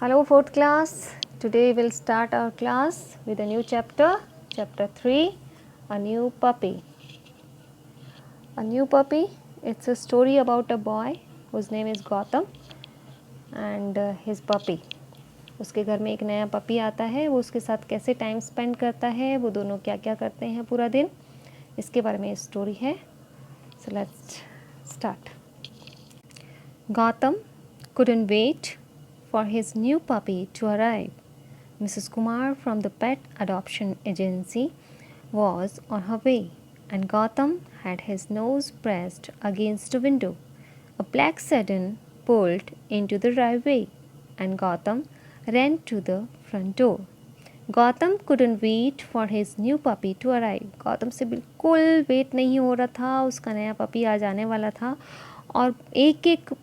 Hello, fourth class. Today we'll start our class with a new chapter, chapter 3, A New Puppy. A New Puppy, it's a story about a boy whose name is Gautam and his puppy. उसके घर में एक नया puppy आता है, वो उसके साथ कैसे टाइम स्पेंड करता है, वो दोनों क्या क्या करते हैं पूरा दिन, इसके बारे में स्टोरी है. So let's start. Gautam couldn't wait for his new puppy to arrive. Mrs. Kumar from the pet adoption agency was on her way, and Gautam had his nose pressed against a window. A black sedan pulled into the driveway, and Gautam ran to the front door. Gautam couldn't wait for his new puppy to arrive. Gautam से बिल्कुल wait नहीं हो रहा था, उसका नया puppy आ जाने वाला था और एक एक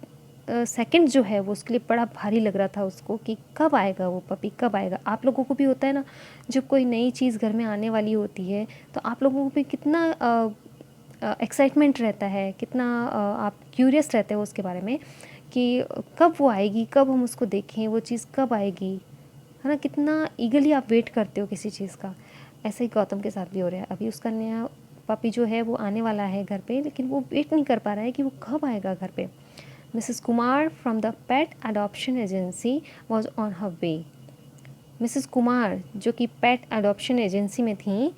सेकंड जो है वो उसके लिए बड़ा भारी लग रहा था उसको कि कब आएगा वो पपी, कब आएगा. आप लोगों को भी होता है ना, जब कोई नई चीज़ घर में आने वाली होती है तो आप लोगों को भी कितना एक्साइटमेंट रहता है, कितना आप क्यूरियस रहते हो उसके बारे में कि कब वो आएगी, कब हम उसको देखें, वो चीज़ कब आएगी, है ना. कितना ईगरली आप वेट करते हो किसी चीज़ का. ऐसे ही गौतम के साथ भी हो रहा है. अभी उसका नया पपी जो है वो आने वाला है घर पे, लेकिन वो वेट नहीं कर पा रहा है कि वो कब आएगा घर पे. Mrs Kumar from the pet adoption agency was on her way. Mrs Kumar जो कि पेट अडॉप्शन एजेंसी में थी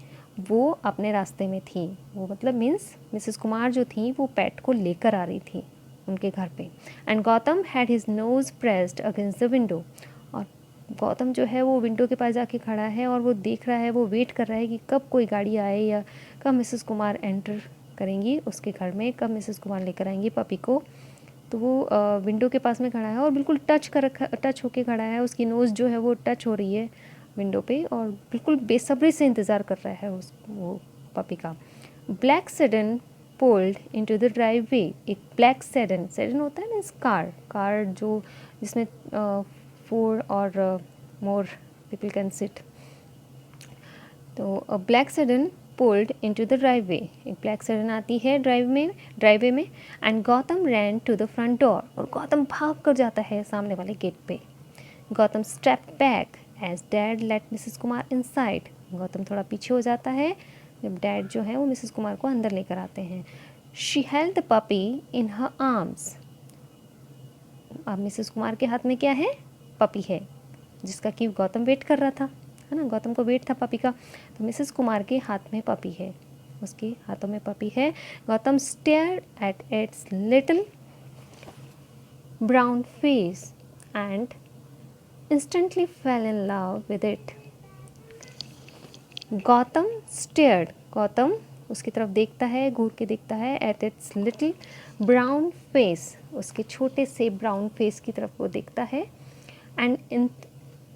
वो अपने रास्ते में थी. वो मतलब मीन्स मिसेस कुमार जो थी वो पेट को लेकर आ रही थी उनके घर पे. And Gautam had his nose pressed against the window. और गौतम जो है वो विंडो के पास जाके खड़ा है और वो देख रहा है, वो वेट कर रहा है कि कब कोई गाड़ी आए या कब मिसेस कुमार एंटर करेंगी उसके घर में, कब मिसेस कुमार लेकर आएंगी पपी को. तो वो विंडो के पास में खड़ा है और बिल्कुल टच होके खड़ा है. उसकी नोज़ जो है वो टच हो रही है विंडो पे और बिल्कुल बेसब्री से इंतज़ार कर रहा है वो पपी का. Black sedan pulled into the driveway. एक ब्लैक सेडन होता है ना, कार जो जिसमें 4 और मोर पीपल कैन सिट. तो black sedan pulled into the driveway. एक ब्लैक सेडन आती है ड्राइववे में. And Gautam ran to the front door. और गौतम भाग कर जाता है सामने वाले गेट पे. Gautam step back as dad let Mrs Kumar inside. Gautam थोड़ा पीछे हो जाता है जब डैड जो है वो मिसेस कुमार को अंदर लेकर आते हैं. She held the puppy in her arms. अब मिसेस कुमार के हाथ में क्या है? पपी है, जिसका कि गौतम वेट कर रहा था, है ना. गौतम को वेट था पपी का. तो मिसेस कुमार के हाथ में पपी है, उसके हाथों में पपी है. Gautam stare at its little brown face and instantly fail in love with it. Gautam stared. Gautam उसकी तरफ देखता है, घूर के देखता है. At its little brown face. उसके छोटे से ब्राउन फेस की तरफ वो देखता है. And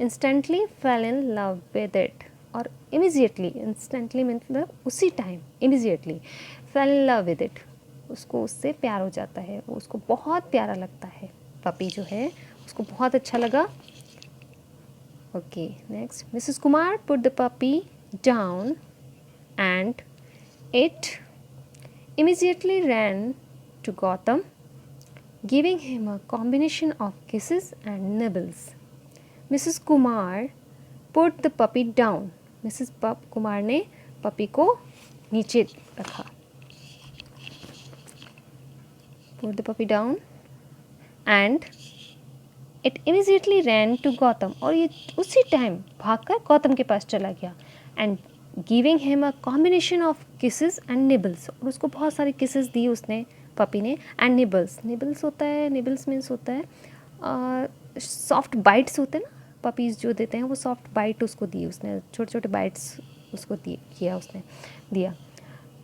instantly fail in love with it. और इमीजिएटली, इंस्टेंटली मतलब उसी time, immediately fail in love with it. उसको उससे प्यार हो जाता है, उसको बहुत प्यारा लगता है. पपी जो है उसको बहुत अच्छा लगा. Okay, next. Mrs Kumar put the puppy down and it immediately ran to Gautam, giving him a combination of kisses and nibbles. Mrs. Kumar put the puppy down. Mrs. Kumar ने पपी को नीचे रखा. Put the puppy down and it immediately ran to Gautam. और ये उसी time भागकर गौतम के पास चला गया. And giving him a combination of kisses and nibbles. और उसको बहुत सारी किसेस दी उसने पपी ने. एंड निबल्स होता है, निबल्स मीन्स होता है सॉफ्ट बाइट्स होते हैं ना, पपीज़ जो देते हैं वो सॉफ्ट बाइट उसको दी उसने, छोटे छोटे बाइट्स उसको दिया.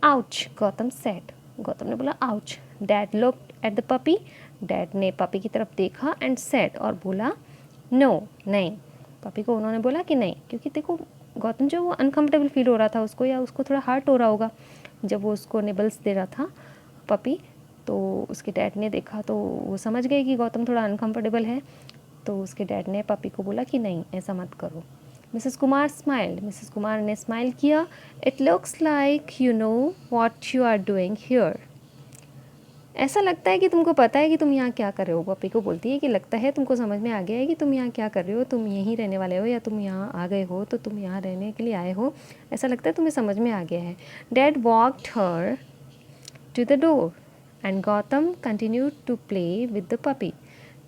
Ouch, Gautam said. गौतम ने बोला ouch. Dad looked at the puppy. Dad ने पपी की तरफ देखा एंड सेड, और बोला नो, नहीं. पपी को उन्होंने बोला कि नहीं, क्योंकि देखो गौतम जो वो अनकम्फर्टेबल फील हो रहा था उसको, या उसको थोड़ा हर्ट हो रहा होगा जब वो उसको निबल्स दे रहा था पपी. तो उसके डैड ने देखा तो वो समझ गए कि गौतम थोड़ा अनकम्फर्टेबल है. तो उसके डैड ने पपी को बोला कि नहीं, ऐसा मत करो. Mrs Kumar smiled. Mrs Kumar ने स्माइल किया. It looks like you know what you are doing here. ऐसा लगता है कि तुमको पता है कि तुम यहाँ क्या कर रहे हो। पपी को बोलती है कि लगता है तुमको समझ में आ गया है कि तुम यहाँ क्या कर रहे हो, तुम यहीं रहने वाले हो या तुम यहाँ आ गए हो तो तुम यहाँ रहने के लिए आए हो, ऐसा लगता है तुम्हें समझ में आ गया है। Dad walked her to the door and Gautam continued to play with the puppy.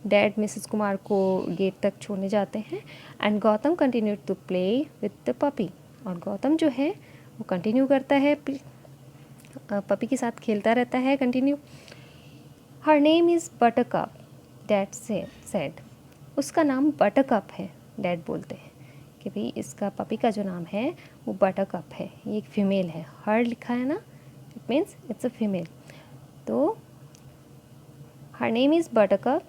Dad Mrs Kumar को गेट तक छोड़ने जाते हैं and Gautam continued to play with the puppy, और गौतम जो है वो कंटिन्यू करता है पपी के साथ खेलता रहता है continue. Her name is Buttercup, dad said. उसका नाम बटरकप है, डैड बोलते हैं कि भाई इसका पपी का जो नाम है वो बटरकप है। ये एक फ़ीमेल है, हर लिखा है ना, it means it's a female. तो her name is Buttercup,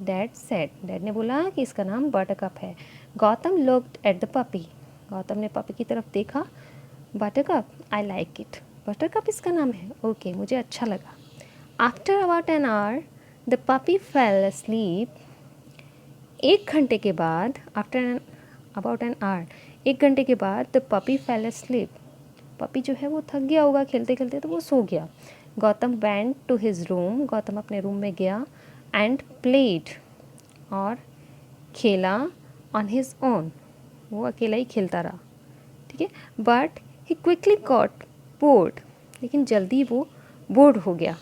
dad said. Dad ने बोला कि इसका नाम बटरकप है। Gautam looked at the puppy, Gautam ने पपी की तरफ देखा। Buttercup, I like it, Buttercup इसका नाम है, ओके मुझे अच्छा लगा। After about an hour the puppy fell asleep। एक घंटे के बाद, आफ्टर अबाउट एन आवर, एक घंटे के बाद the puppy fell asleep। Puppy जो है वो थक गया होगा खेलते खेलते, तो वो सो गया। Gautam went to his room, Gautam अपने रूम में गया एंड प्लेड, और खेला ऑन हिज ओन, वो अकेला ही खेलता रहा, ठीक है। But he quickly got bored, लेकिन जल्दी वो बोर्ड हो गया।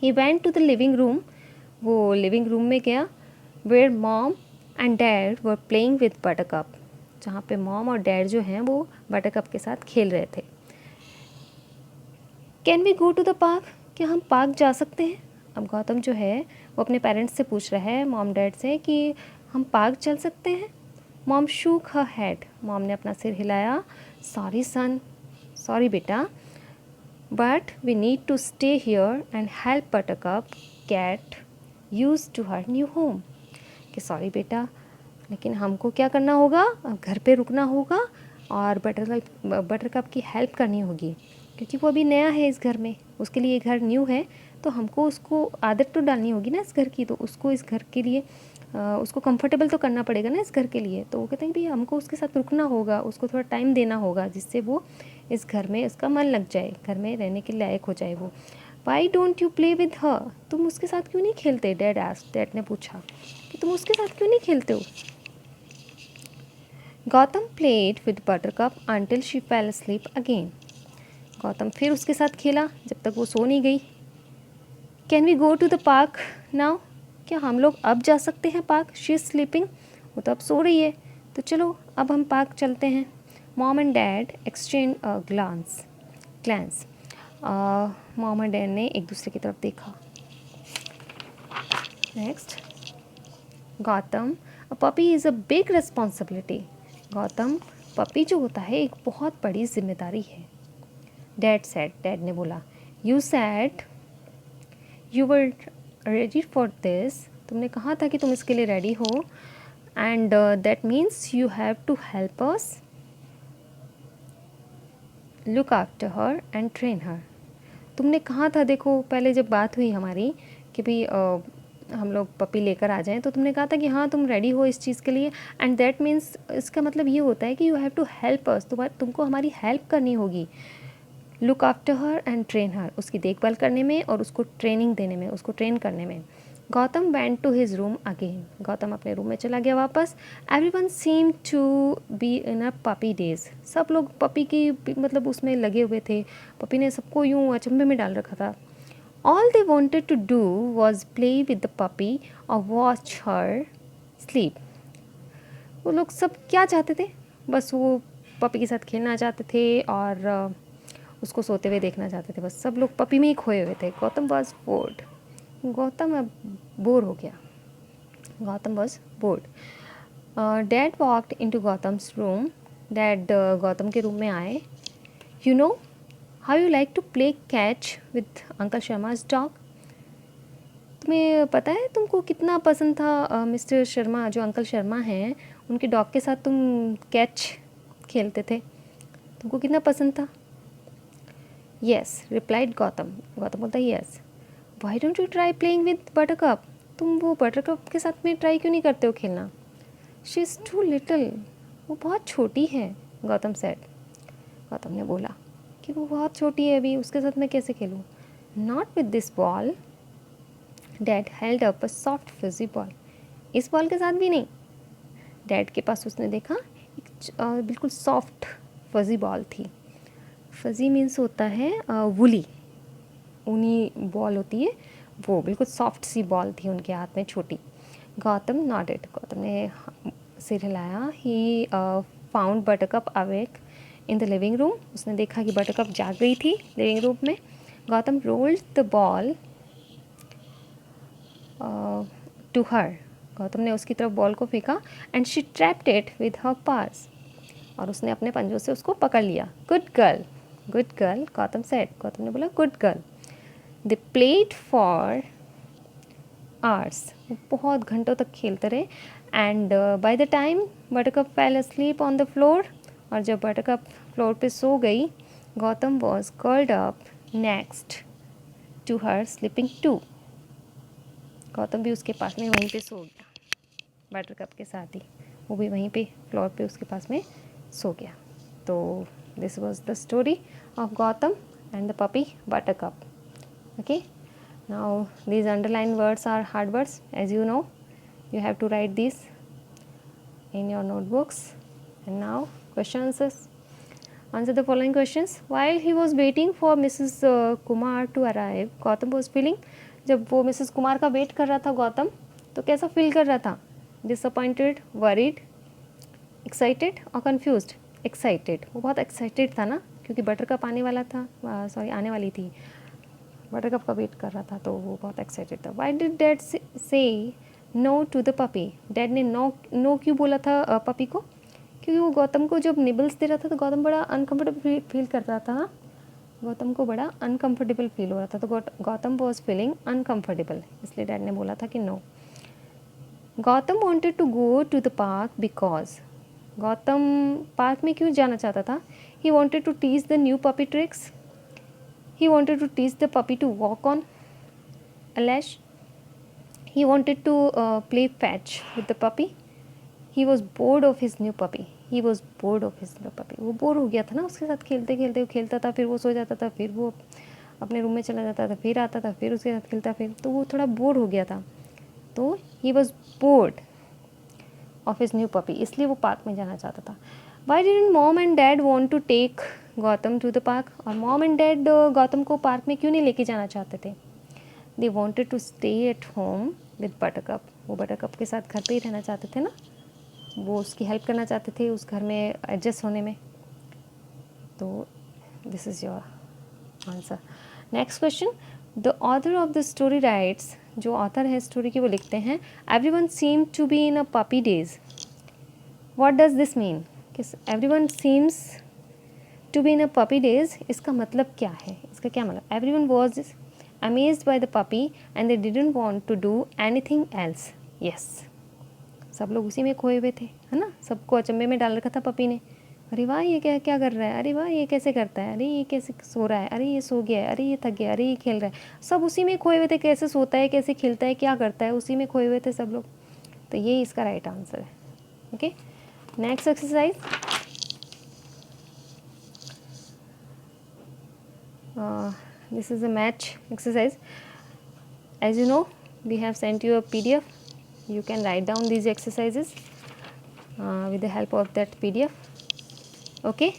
He went to the living room, वो लिविंग रूम में गया। Where mom and dad were playing with Buttercup, जहाँ पे मॉम और डैड जो हैं वो बटरकप के साथ खेल रहे थे। Can we go to the park, क्या हम पार्क जा सकते हैं। अब गौतम जो है वो अपने पेरेंट्स से पूछ रहा है, मॉम डैड से, कि हम पार्क चल सकते हैं। Mom shook her head, mom ने अपना सिर हिलाया। सॉरी सन, सॉरी बेटा, but we need to stay here and help Buttercup get used to her new home. कि सॉरी बेटा, लेकिन हमको क्या करना होगा, अब घर पे रुकना होगा और बटरकप की हेल्प करनी होगी, क्योंकि वो अभी नया है इस घर में, उसके लिए घर न्यू है, तो हमको उसको आदत तो डालनी होगी ना इस घर की, तो उसको इस घर के लिए उसको कंफर्टेबल तो करना पड़ेगा ना इस घर के लिए। तो वो कहते हैं कि हमको उसके साथ रुकना होगा, उसको थोड़ा टाइम देना होगा, जिससे वो इस घर में उसका मन लग जाए, घर में रहने के लायक हो जाए वो। Why don't you play with her, तुम उसके साथ क्यों नहीं खेलते, डैड आस्क्ड, डैड ने पूछा कि तुम उसके साथ क्यों नहीं खेलते हो। Gautam played with buttercup until she fail asleep again, Gautam फिर उसके साथ खेला जब तक वो सो नहीं गई। Can we go to the park now, क्या हम लोग अब जा सकते हैं पार्क। शी इज़ स्लीपिंग, वो तो अब सो रही है, तो चलो अब हम पार्क चलते हैं। Mom and dad exchange glance, mom and dad ने एक दूसरे की तरफ देखा। Next, Gautam, a puppy is a big responsibility, Gautam, puppy जो होता है एक बहुत बड़ी जिम्मेदारी है। डैड सेड, डैड ने बोला, you said you were ready for this, तुमने कहा था कि तुम इसके लिए रेडी हो, and that means you have to help us look after her and train her. तुमने कहा था, देखो पहले जब बात हुई हमारी कि भाई हम लोग पपी लेकर आ जाएं, तो तुमने कहा था कि हाँ तुम रेडी हो इस चीज़ के लिए, एंड दैट मीन्स इसका मतलब ये होता है कि you have to help us, तुमको हमारी हेल्प करनी होगी। Look after her and train her, उसकी देखभाल करने में और उसको ट्रेनिंग देने में, उसको ट्रेन करने में। Gautam went to his room again, Gautam अपने रूम में चला गया वापस। Everyone seem to be in a puppy days, सब लोग पपी की मतलब उसमें लगे हुए थे, पपी ने सबको यूँ अचंभे में डाल रखा था। All they wanted to do was play with the puppy और वॉच हर स्लीप। वो लोग सब क्या चाहते थे, बस वो पपी के साथ खेलना चाहते थे और उसको सोते हुए देखना चाहते थे, बस सब लोग पपी में ही खोए हुए थे। गौतम वॉज बोर्ड, गौतम अब बोर हो गया, Gautam was bored. Dad walked into Gautam's room, dad Gautam के रूम में आए। You know how you like to play catch with uncle Sharma's dog, तुम्हें पता है तुमको कितना पसंद था मिस्टर शर्मा, जो अंकल शर्मा हैं, उनके डॉग के साथ तुम कैच खेलते थे, तुमको कितना पसंद था। येस रिप्लाइड गौतम, गौतम बोलता है yes. Why don't you try playing with buttercup, तुम वो बटरकप के साथ में ट्राई क्यों नहीं करते हो खेलना। शी इज़ टू लिटिल, वो बहुत छोटी है, गौतम सेड, गौतम ने बोला कि वो बहुत छोटी है अभी, उसके साथ मैं कैसे खेलूँ। Not with this ball. Dad held up a soft fuzzy ball. इस बॉल के साथ भी नहीं. डैड के पास उसने देखा एक बिल्कुल सॉफ्ट फजी बॉल थी. फजी मीन्स होता है वुली, ऊनी बॉल होती है वो. बिल्कुल सॉफ्ट सी बॉल थी उनके हाथ में, छोटी. गौतम नॉडेड. गौतम ने सिर हिलाया. He found buttercup awake in the living room. उसने देखा कि बटरकप जाग गई थी लिविंग रूम में. Gautam rolled the ball to her. Gautam ने उसकी तरफ बॉल को फेंका. And she trapped it with her paws. और उसने अपने पंजों से उसको पकड़ लिया. Good girl, good girl, Gautam said. Gautam ने बोला good girl. They played for hours. वो बहुत घंटों तक खेलते रहे. And by the time Buttercup fell asleep on the floor. और जब बटरकप फ्लोर पे सो गई, Gautam was curled up next to her sleeping too. Gautam भी उसके पास में वहीं पे सो गया, बटरकप के साथ ही. वो भी वहीं पे फ्लोर पे उसके पास में सो गया. तो this was the story of Gautam and the puppy buttercup. Okay, now these underlined words are hard words, as you know. You have to write these in your notebooks. And now question answers. Answer the following questions. While he was waiting for Mrs. Kumar to arrive, Gautam was feeling. जब वो Mrs Kumar का wait कर रहा था गौतम, तो कैसा feel कर रहा था? डिसअपॉइंटेड, वरीड, एक्साइटेड और कन्फ्यूज्ड. एक्साइटेड. वो बहुत एक्साइटेड था ना, क्योंकि बटरकप आने वाला था, सॉरी आने वाली थी. बटरकप का वेट कर रहा था, तो वो बहुत एक्साइटेड था. Why did dad say no to the puppy. Dad ने नो क्यों बोला था पपी को? क्योंकि वो गौतम को जब निबल्स दे रहा था तो गौतम बड़ा अनकम्फर्टेबल फील कर रहा था. गौतम को बड़ा अनकम्फर्टेबल फील हो रहा था. तो गौतम वॉज फीलिंग अनकम्फर्टेबल, इसलिए डैड ने बोला था कि no. Gautam wanted to go to the park because. Gautam park में क्यों जाना चाहता था? He wanted to teach the new puppy tricks. He wanted to teach the puppy to walk on a leash. He wanted to play fetch with the puppy. He was bored of his new puppy. He was bored of his new puppy. वो bore हो गया था ना उसके साथ खेलते खेलते. वो खेलता था, फिर वो सो जाता था, फिर वो अपने रूम में चला जाता था, फिर आता था, फिर उसके साथ खेलता, फिर तो वो थोड़ा बोर हो गया था. तो he was bored of his new puppy, इसलिए वो पार्क में जाना चाहता था. Why didn't mom and dad want to take Gautam to the park. और मॉम एंड डैड गौतम को पार्क में क्यों नहीं लेके जाना चाहते थे? They wanted to stay at home with Buttercup. वो बटरकप के साथ घर पे ही रहना चाहते थे ना, वो उसकी हेल्प करना चाहते थे उस घर में एडजस्ट होने में. तो this is your answer. Next question. The author of the story writes. जो ऑथर है स्टोरी के वो लिखते हैं, everyone seem to be in a puppy days. What does this mean? Everyone seems to be in a puppy days, इसका मतलब क्या है? इसका क्या मतलब? Everyone was amazed by the puppy and they didn't want to do anything else. Yes, सब लोग उसी में खोए हुए थे, है ना. सबको अचंभे में डाल रखा था पपी ने. अरे वाह, ये क्या क्या कर रहा है, अरे वाह ये कैसे करता है, अरे ये कैसे सो रहा है, अरे ये सो गया है, अरे ये थक गया, अरे ये खेल रहा है. सब उसी में खोए हुए थे, कैसे सोता है, कैसे खेलता है, क्या करता है, उसी में खोए हुए थे सब लोग. तो ये इसका राइट आंसर है. Okay, next exercise. This is a match exercise. As you know, we have sent you a PDF. You can write down these exercises with the help of that PDF. Okay,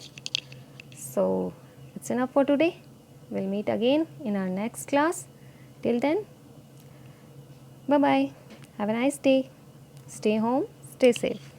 so it's enough for today. We'll meet again in our next class. Till then, bye bye. Have a nice day. Stay home, stay safe.